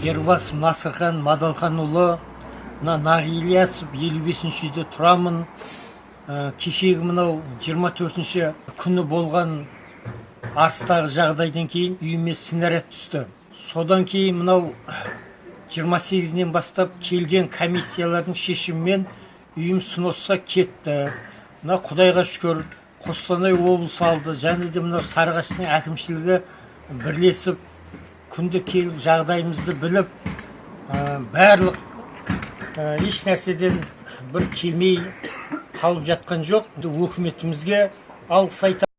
Ербас Насырхан Мадалханұлы, Нағилиясов 55-ші үйде тұрамын. Кешегі мынау 24-ші күні болған арыстағы жағдайдан кейін үйіме снаряд түсті. Содан кейін мынау 28-нен бастап келген комиссиялардың шешімімен үйім сносқа кетті. Мына Құдайға шүкір, Қостанай облысы алды, және де мынау Сарыағаштың әкімшілігі бірлесіп күнде келіп жағдайымызды біліп, барлық еш нәрседен бір келмей қалып жатқан жоқ. Өкіметімізге алғыс айтамын.